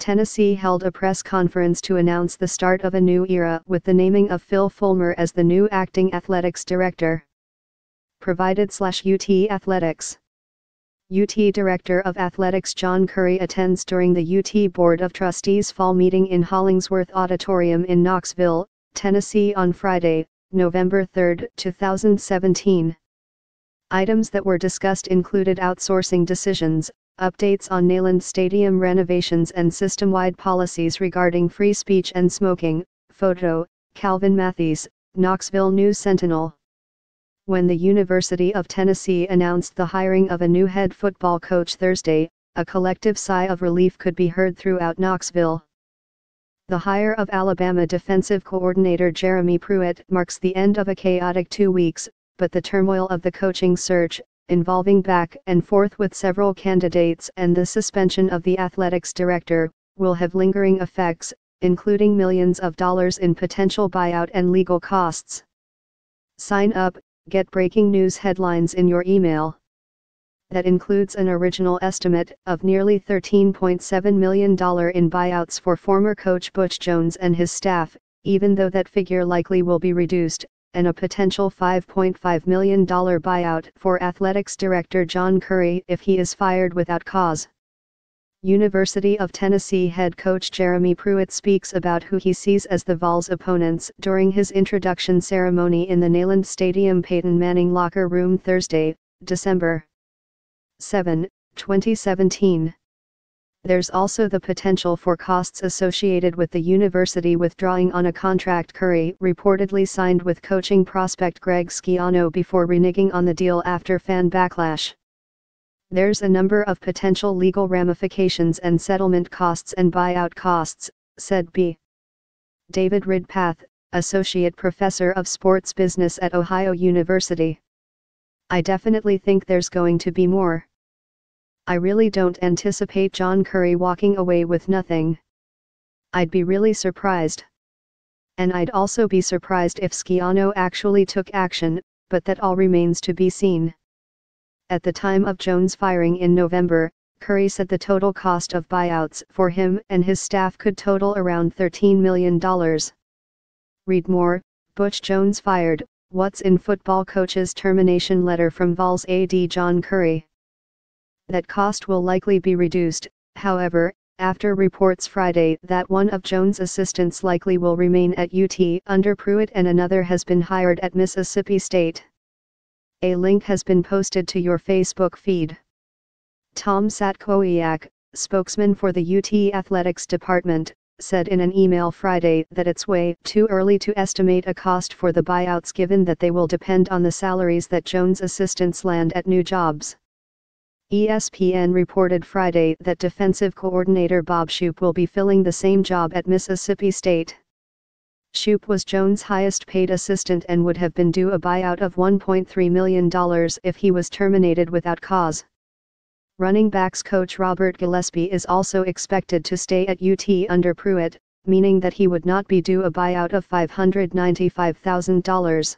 Tennessee held a press conference to announce the start of a new era with the naming of Phil Fulmer as the new acting athletics director. Provided/UT Athletics. UT Director of Athletics John Currie attends during the UT Board of Trustees fall meeting in Hollingsworth Auditorium in Knoxville, Tennessee on Friday, November 3, 2017. Items that were discussed included outsourcing decisions, updates on Neyland Stadium renovations and system-wide policies regarding free speech and smoking. Photo, Calvin Matthees, Knoxville News-Sentinel. When the University of Tennessee announced the hiring of a new head football coach Thursday, a collective sigh of relief could be heard throughout Knoxville. The hire of Alabama defensive coordinator Jeremy Pruitt marks the end of a chaotic 2 weeks, but the turmoil of the coaching search, involving back and forth with several candidates and the suspension of the athletics director, will have lingering effects, including millions of dollars in potential buyout and legal costs. Sign up, get breaking news headlines in your email. That includes an original estimate of nearly $13.7 million in buyouts for former coach Butch Jones and his staff, even though that figure likely will be reduced, and a potential $5.5 million buyout for athletics director John Currie if he is fired without cause. University of Tennessee head coach Jeremy Pruitt speaks about who he sees as the Vols' opponents during his introduction ceremony in the Neyland Stadium Peyton Manning locker room Thursday, December 7, 2017. There's also the potential for costs associated with the university withdrawing on a contract Currie reportedly signed with coaching prospect Greg Schiano before reneging on the deal after fan backlash. There's a number of potential legal ramifications and settlement costs and buyout costs, said B. David Ridpath, Associate Professor of Sports Business at Ohio University. I definitely think there's going to be more. I really don't anticipate John Currie walking away with nothing. I'd be really surprised. And I'd also be surprised if Schiano actually took action, but that all remains to be seen. At the time of Jones' firing in November, Currie said the total cost of buyouts for him and his staff could total around $13 million. Read more, Butch Jones fired, what's in football coach's termination letter from Vols AD John Currie. That cost will likely be reduced, however, after reports Friday that one of Jones' assistants likely will remain at UT under Pruitt and another has been hired at Mississippi State. A link has been posted to your Facebook feed. Tom Satkowiak, spokesman for the UT Athletics Department, said in an email Friday that it's way too early to estimate a cost for the buyouts given that they will depend on the salaries that Jones' assistants land at new jobs. ESPN reported Friday that defensive coordinator Bob Shoop will be filling the same job at Mississippi State. Shoop was Jones' highest-paid assistant and would have been due a buyout of $1.3 million if he was terminated without cause. Running backs coach Robert Gillespie is also expected to stay at UT under Pruitt, meaning that he would not be due a buyout of $595,000.